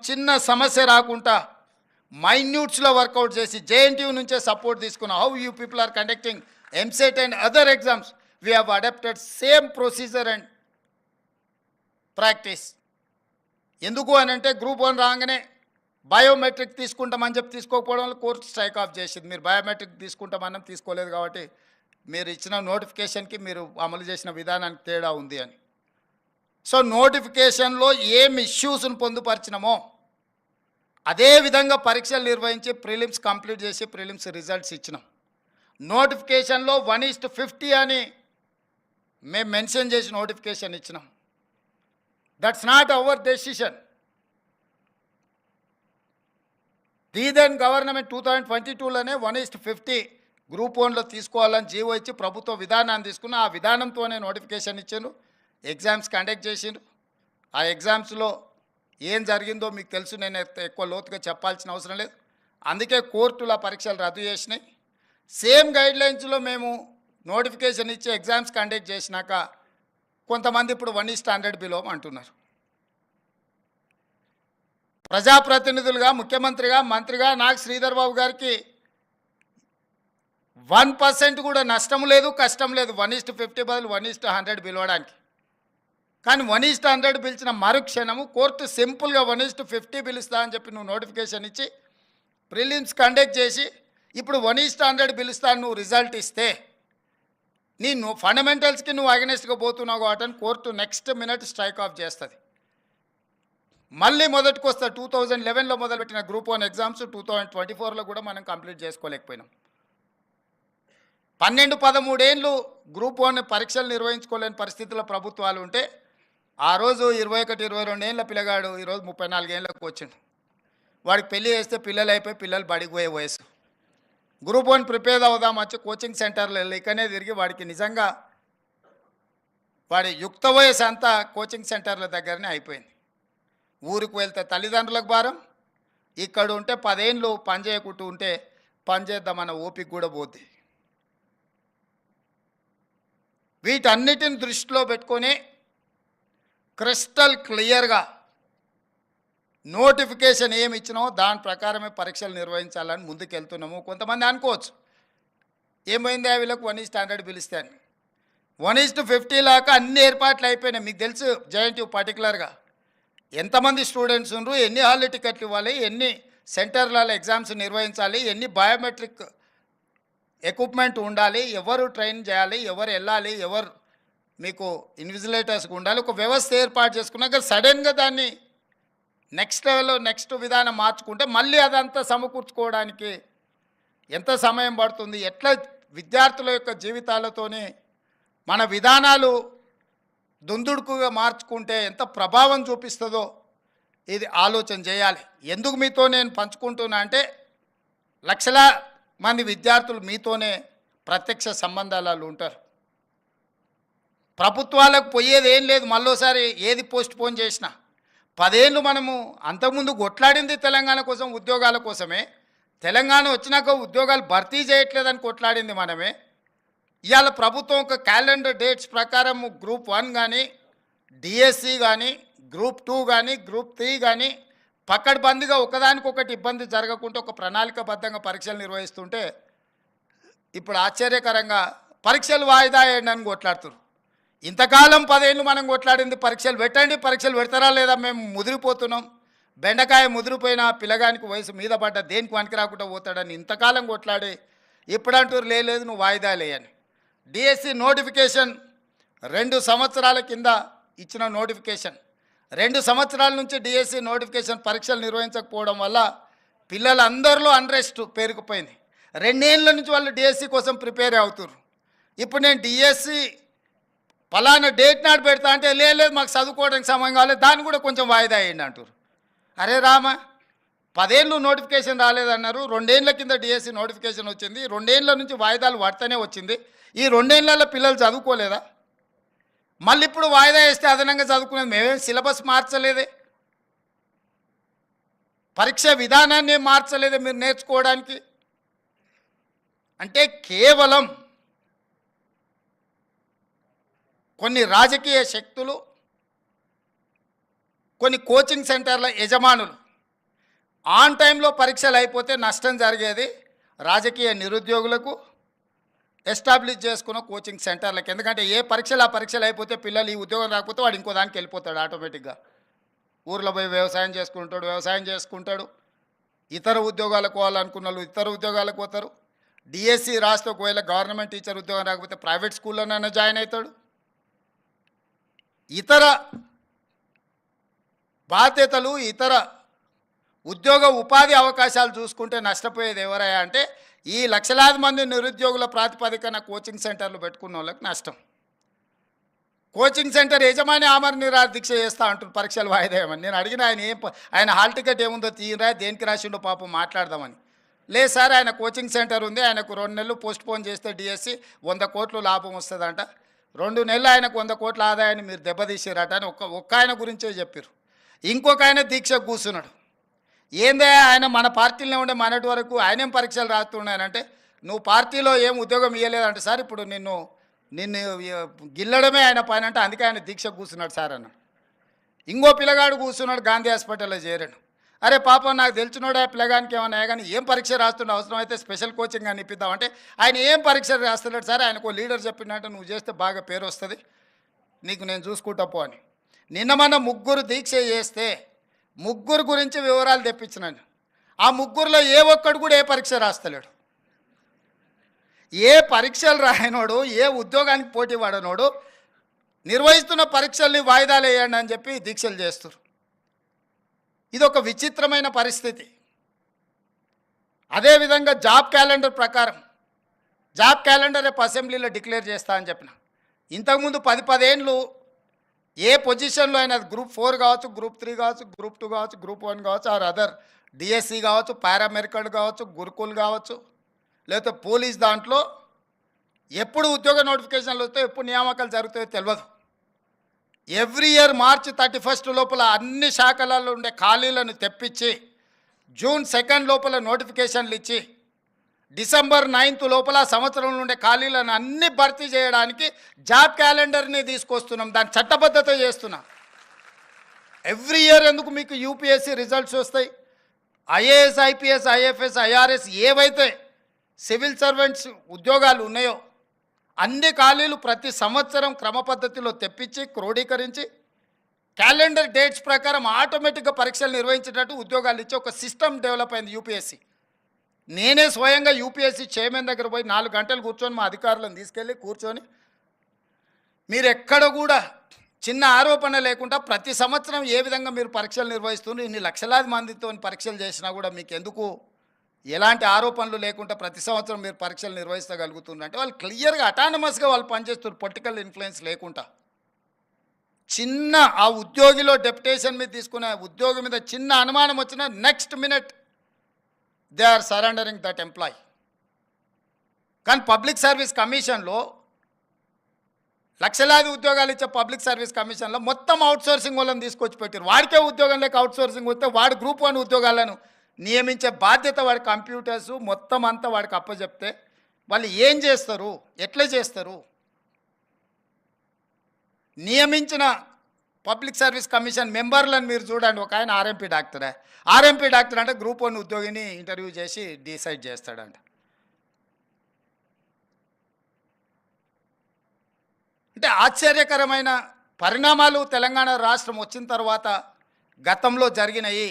చిన్న సమస్య రాకుండా మైన్యూట్స్లో వర్కౌట్ చేసి జేఎన్టీయూ నుంచే సపోర్ట్ తీసుకున్నాం. How you people are conducting EAMCET and other exams we have adapted same procedure and practice. ఎందుకు అని అంటే గ్రూప్ 1 రాగానే బయోమెట్రిక్ తీసుకుంటామని చెప్పి తీసుకోకపోవడం వల్ల కోర్టు స్ట్రైక్ ఆఫ్ చేసింది. మీరు బయోమెట్రిక్ తీసుకుంటామని తీసుకోలేదు కాబట్టి మీరు ఇచ్చిన నోటిఫికేషన్కి మీరు అమలు చేసిన విధానానికి తేడా ఉంది అని. సో నోటిఫికేషన్లో ఏం ఇష్యూస్ను పొందుపరిచినామో అదే విధంగా పరీక్షలు నిర్వహించి ప్రిలిమ్స్ కంప్లీట్ చేసి ప్రిలిమ్స్ రిజల్ట్స్ ఇచ్చినాం. నోటిఫికేషన్లో 1:50 అని మేము మెన్షన్ చేసి నోటిఫికేషన్ ఇచ్చినాం. That's not our decision. Then government 2022లోనే 1:50 గ్రూప్ 1లో తీసుకోవాలని జీవో ఇచ్చి ప్రభుత్వ విధానాన్ని తీసుకున్న ఆ విధానంతోనే నోటిఫికేషన్ ఇచ్చారు. ఎగ్జామ్స్ కండక్ట్ చేసిండ్రు. ఆ ఎగ్జామ్స్లో ఏం జరిగిందో మీకు తెలుసు, నేను ఎక్కువ లోతుగా చెప్పాల్సిన అవసరం లేదు. అందుకే కోర్టుల పరీక్షలు రద్దు చేసినాయి. సేమ్ గైడ్లైన్స్లో మేము నోటిఫికేషన్ ఇచ్చి ఎగ్జామ్స్ కండక్ట్ చేసినాక కొంతమంది ఇప్పుడు 1:100 బిలో అంటున్నారు. ప్రజాప్రతినిధులుగా, ముఖ్యమంత్రిగా, మంత్రిగా నాకు శ్రీధర్ బాబు గారికి 1% కూడా నష్టం లేదు, కష్టం లేదు 1:50 బదులు 1:100 పిలవడానికి. కానీ 1:100 పిలిచిన మరుక్షణము కోర్టు సింపుల్గా 1:50 పిలుస్తా అని చెప్పి నువ్వు నోటిఫికేషన్ ఇచ్చి ప్రిలిమ్స్ కండక్ట్ చేసి ఇప్పుడు 1:100 పిలుస్తాను నువ్వు రిజల్ట్ ఇస్తే నీ ఫండమెంటల్స్కి నువ్వు అగెనెస్ట్గా పోతున్నావు కాబట్టి court next minute strike off చేస్తుంది. మళ్ళీ మొదటికి వస్తా. 2011లో మొదలుపెట్టిన గ్రూప్ 1 ఎగ్జామ్స్ 2024లో కూడా మనం కంప్లీట్ చేసుకోలేకపోయినాం. 12-13 ఏళ్ళు గ్రూప్ 1 పరీక్షలు నిర్వహించుకోలేని పరిస్థితుల్లో ప్రభుత్వాలు ఉంటే ఆ రోజు 21-22 ఏళ్ళ పిల్లగాడు ఈరోజు 34 ఏళ్ళకు వచ్చిండు. వాడికి పెళ్లి చేస్తే పిల్లలు అయిపోయి పిల్లలు బడికి పోయే వయసు. గ్రూప్ 1 ప్రిపేర్ అవుదాం వచ్చి కోచింగ్ సెంటర్లు ఇక్కడనే తిరిగి వాడికి నిజంగా వాడి యుక్త వయసు అంతా కోచింగ్ సెంటర్ల దగ్గరనే అయిపోయింది. ఊరికి వెళ్తే తల్లిదండ్రులకు భారం, ఇక్కడ ఉంటే 10 ఏళ్ళు పని చేయకుంటూ ఉంటే పని చేద్దామన్న ఓపిక కూడా పోద్ది. వీటన్నిటిని దృష్టిలో పెట్టుకొని క్రిస్టల్ క్లియర్గా నోటిఫికేషన్ ఏమి ఇచ్చినామో దాని ప్రకారమే పరీక్షలు నిర్వహించాలని ముందుకెళ్తున్నాము. కొంతమంది అనుకోవచ్చు ఏమైంది వీళ్ళకు 1:100 పిలిస్తే అని. 1:50 లాగా అన్ని ఏర్పాట్లు అయిపోయినాయి. మీకు తెలుసు జేఎన్టీయూ పర్టికులర్గా ఎంతమంది స్టూడెంట్స్ ఉన్నారు, ఎన్ని హాల్ టికెట్లు ఇవ్వాలి, ఎన్ని సెంటర్లలో ఎగ్జామ్స్ నిర్వహించాలి, ఎన్ని బయోమెట్రిక్ ఎక్విప్మెంట్ ఉండాలి, ఎవరు ట్రైన్ చేయాలి, ఎవరు వెళ్ళాలి, ఎవరు మీకు ఇన్విజిలేటర్స్కి ఉండాలి, ఒక వ్యవస్థ ఏర్పాటు చేసుకున్నాక సడన్గా దాన్ని నెక్స్ట్ లెవెల్లో నెక్స్ట్ విధానం మార్చుకుంటే మళ్ళీ అదంతా సమకూర్చుకోవడానికి ఎంత సమయం పడుతుంది, ఎట్లా విద్యార్థుల యొక్క జీవితాలతోని మన విధానాలు దుందుడుకుగా మార్చుకుంటే ఎంత ప్రభావం చూపిస్తుందో ఇది ఆలోచన చేయాలి. ఎందుకు మీతో నేను పంచుకుంటున్నా అంటే లక్షల మంది విద్యార్థులు మీతోనే ప్రత్యక్ష సంబంధాలు ఉంటారు. ప్రభుత్వాలకు పోయేది ఏం లేదు. మళ్ళోసారి ఏది పోస్ట్ పోన్ చేసినా 10 ఏళ్ళు మనము అంతకుముందు కొట్లాడింది తెలంగాణ కోసం, ఉద్యోగాల కోసమే. తెలంగాణ వచ్చినాక ఉద్యోగాలు భర్తీ చేయట్లేదని కొట్లాడింది మనమే. ఇవాళ ప్రభుత్వం ఒక క్యాలెండర్ డేట్స్ ప్రకారం గ్రూప్ 1 కానీ, డిఎస్సి కానీ, గ్రూప్ 2 కానీ, గ్రూప్ 3 కానీ పక్కడబందిగా ఒకదానికొకటి ఇబ్బంది జరగకుండా ఒక ప్రణాళికబద్ధంగా పరీక్షలు నిర్వహిస్తుంటే ఇప్పుడు ఆశ్చర్యకరంగా పరీక్షలు వాయిదా వేయండి అని కొట్లాడుతున్నారు. ఇంతకాలం 10 ఏళ్ళు మనం కొట్లాడింది పరీక్షలు పెట్టండి, పరీక్షలు పెడతారా లేదా, మేము ముదిరిపోతున్నాం, బెండకాయ ముదిరిపోయిన పిల్లగానికి వయసు మీద పడ్డ దేనికి పనికి రాకుండా పోతాడని ఇంతకాలం కొట్లాడి ఇప్పుడు అంటారు లేదు నువ్వు వాయిదా లేయని. డిఎస్సి నోటిఫికేషన్ 2 సంవత్సరాల కింద ఇచ్చిన నోటిఫికేషన్, 2 సంవత్సరాల నుంచి డిఎస్సి నోటిఫికేషన్ పరీక్షలు నిర్వహించకపోవడం వల్ల పిల్లలందరిలో అన్రెస్ట్ పేరుకుపోయింది. 2 ఏళ్ళ నుంచి వాళ్ళు డిఎస్సి కోసం ప్రిపేర్ అవుతున్నారు. ఇప్పుడు నేను డిఎస్సి పలానా డేట్ నాడు పెడతా అంటే లేదు మాకు చదువుకోవడానికి సమయం కావాలి, దాన్ని కూడా కొంచెం వాయిదా వేయండి అంటారు. అరే రామా, 10 ఏళ్ళు నోటిఫికేషన్ రాలేదన్నారు, 2 ఏళ్ళ కింద డిఎస్సి నోటిఫికేషన్ వచ్చింది, 2 ఏళ్ళ నుంచి వాయిదాలు పడుతూనే వచ్చింది, ఈ 2 ఏళ్ళలో పిల్లలు చదువుకోలేదా? మళ్ళీ ఇప్పుడు వాయిదా వేస్తే అదనంగా చదువుకునేది మేమేం సిలబస్ మార్చలేదే, పరీక్ష విధానాన్ని మార్చలేదే మీరు నేర్చుకోవడానికి. అంటే కేవలం కొన్ని రాజకీయ శక్తులు కొన్ని కోచింగ్ సెంటర్ల యజమానులు ఆన్ టైంలో పరీక్షలు అయిపోతే నష్టం జరిగేది రాజకీయ నిరుద్యోగులకు, ఎస్టాబ్లిష్ చేసుకున్న కోచింగ్ సెంటర్లకు. ఎందుకంటే ఏ పరీక్షలు ఆ పరీక్షలు అయిపోతే పిల్లలు ఈ ఉద్యోగం రాకపోతే వాడు ఇంకో దానికి వెళ్ళిపోతాడు ఆటోమేటిక్గా. ఊర్లో పోయి వ్యవసాయం చేసుకుంటాడు, ఇతర ఉద్యోగాలకు పోవాలనుకున్న వాళ్ళు ఇతర ఉద్యోగాలకు పోతారు. డిఎస్సి రాస్తే ఒకవేళ గవర్నమెంట్ టీచర్ ఉద్యోగం రాకపోతే ప్రైవేట్ స్కూల్లోనైనా జాయిన్ అవుతాడు. ఇతర బాధ్యతలు, ఇతర ఉద్యోగ ఉపాధి అవకాశాలు చూసుకుంటే నష్టపోయేది ఎవరయ్యా అంటే ఈ లక్షలాది మంది నిరుద్యోగుల ప్రాతిపదికన కోచింగ్ సెంటర్లు పెట్టుకున్న వాళ్ళకి నష్టం. కోచింగ్ సెంటర్ యజమాని ఆమరణ నిరాహార దీక్ష చేస్తా అంటున్నారు పరీక్షలు వాయిదా వేయమని. నేను అడిగిన ఆయన హాల్ టికెట్ ఏముందో తీయరా, దేనికి రాసిండో పాపం మాట్లాడదామని. లేదు సార్, ఆయన కోచింగ్ సెంటర్ ఉంది, ఆయనకు 2 నెలలు పోస్ట్ పోన్ చేస్తే డిఎస్సి 100 కోట్లు లాభం వస్తుందంట, 2 నెలలు ఆయనకు 100 కోట్ల ఆదాయాన్ని మీరు దెబ్బతీసిరట అని ఒక్క ఆయన గురించే చెప్పారు. ఇంకొక ఆయన దీక్షకు కూర్చున్నాడు. ఏందే ఆయన మన పార్టీలో ఉండే మనటి వరకు ఆయనేం పరీక్షలు రాస్తున్నాయనంటే నువ్వు పార్టీలో ఏం ఉద్యోగం ఇవ్వలేదంటే సార్ ఇప్పుడు నిన్ను గిల్లడమే ఆయన పని అంటే అందుకే ఆయన దీక్షకు కూర్చున్నాడు సార్ అన్న. ఇంకో పిల్లగాడు కూర్చున్నాడు గాంధీ హాస్పిటల్లో చేరాడు. అరే పాపం నాకు తెలిసినోడే పిల్లగానికి ఏమన్నా కానీ ఏం పరీక్ష రాస్తుండే, అవసరం అయితే స్పెషల్ కోచింగ్ అని ఇప్పిద్దామంటే ఆయన ఏం పరీక్ష రాస్తున్నాడు సార్, ఆయనకు లీడర్ చెప్పిందంటే నువ్వు చేస్తే బాగా పేరు వస్తుంది, నీకు నేను చూసుకుంటా పో అని. నిన్న మన 3 దీక్ష చేస్తే 3 గురించి వివరాలు తెప్పించినాను. ఆ 3లో ఏ ఒక్కడు కూడా ఏ పరీక్ష రాస్తలేడు. ఏ పరీక్షలు రాయనోడు, ఏ ఉద్యోగానికి పోటీ పడనోడు నిర్వహిస్తున్న పరీక్షల్ని వాయిదాలు వేయండి అని చెప్పి దీక్షలు చేస్తారు. ఇది ఒక విచిత్రమైన పరిస్థితి. అదేవిధంగా జాబ్ క్యాలెండర్ ప్రకారం జాబ్ క్యాలెండర్ రేపు అసెంబ్లీలో డిక్లేర్ చేస్తా అని చెప్పిన. ఇంతకుముందు 10 ఏళ్ళు ఏ పొజిషన్లో అయినా గ్రూప్ 4 కావచ్చు, గ్రూప్ 3 కావచ్చు, గ్రూప్ 2 కావచ్చు, గ్రూప్ 1 కావచ్చు, ఆర్ అదర్ డిఎస్సి కావచ్చు, పారామెడికల్ కావచ్చు, గురుకుల్ కావచ్చు, లేకపోతే పోలీస్ దాంట్లో ఎప్పుడు ఉద్యోగ నోటిఫికేషన్లు వస్తాయో ఎప్పుడు నియామకాలు జరుగుతాయో తెలియదు. ఎవ్రీ ఇయర్ మార్చి 31 లోపల అన్ని శాఖలలో ఉండే ఖాళీలను తెప్పించి జూన్ 2 లోపల నోటిఫికేషన్లు ఇచ్చి డిసెంబర్ 9 లోపల సంవత్సరంలో ఉండే ఖాళీలను అన్ని భర్తీ చేయడానికి జాబ్ క్యాలెండర్ని తీసుకొస్తున్నాం, దాని చట్టబద్ధత చేస్తున్నాం. ఎవ్రీ ఇయర్ ఎందుకు మీకు యూపీఎస్సీ రిజల్ట్స్ వస్తాయి, ఐఏఎస్, ఐపీఎస్, ఐఎఫ్ఎస్, ఐఆర్ఎస్ ఏవైతే సివిల్ సర్వెంట్స్ ఉద్యోగాలు ఉన్నాయో అన్ని ఖాళీలు ప్రతి సంవత్సరం క్రమ పద్ధతిలో తెప్పించి క్రోడీకరించి క్యాలెండర్ డేట్స్ ప్రకారం ఆటోమేటిక్గా పరీక్షలు నిర్వహించేటట్టు ఉద్యోగాలు ఇచ్చి ఒక సిస్టమ్ డెవలప్ అయింది యూపీఎస్సీ. నేనే స్వయంగా యూపీఎస్సీ చైర్మన్ దగ్గర పోయి 4 గంటలు కూర్చొని మా అధికారులను తీసుకెళ్ళి కూర్చొని మీరు ఎక్కడ కూడా చిన్న ఆరోపణ లేకుండా ప్రతి సంవత్సరం ఏ విధంగా మీరు పరీక్షలు నిర్వహిస్తున్నారు, ఇన్ని లక్షలాది మందితో పరీక్షలు చేసినా కూడా మీకు ఎందుకు ఎలాంటి ఆరోపణలు లేకుండా ప్రతి సంవత్సరం మీరు పరీక్షలు నిర్వహించగలుగుతున్నారంటే వాళ్ళు క్లియర్గా అటానమస్గా వాళ్ళు పనిచేస్తున్నారు, పొలిటికల్ ఇన్ఫ్లుయెన్స్ లేకుండా. చిన్న ఆ ఉద్యోగిలో డెప్యుటేషన్ మీద తీసుకునే ఉద్యోగి మీద చిన్న అనుమానం వచ్చినా next minute they are surrendering that employee. కానీ పబ్లిక్ సర్వీస్ కమిషన్లో లక్షలాది ఉద్యోగాలు ఇచ్చే పబ్లిక్ సర్వీస్ కమిషన్లో మొత్తం అవుట్సోర్సింగ్ వాళ్ళని తీసుకొచ్చి పెట్టారు. వాడికే ఉద్యోగం లేక అవుట్సోర్సింగ్ వస్తే వాడు గ్రూప్ 1 ఉద్యోగాలను నియమించే బాధ్యత వాడి కంప్యూటర్స్ మొత్తం అంతా వాడికి అప్పచెప్తే వాళ్ళు ఏం చేస్తారు, ఎట్లా చేస్తారు? నియమించిన పబ్లిక్ సర్వీస్ కమిషన్ మెంబర్లను మీరు చూడండి. ఒక ఆయన ఆర్ఎంపీ డాక్టరే. ఆర్ఎంపీ డాక్టర్ అంటే గ్రూప్ 1 ఉద్యోగిని ఇంటర్వ్యూ చేసి డిసైడ్ చేస్తాడంట. అంటే ఆశ్చర్యకరమైన పరిణామాలు తెలంగాణ రాష్ట్రం వచ్చిన తర్వాత గతంలో జరిగినాయి.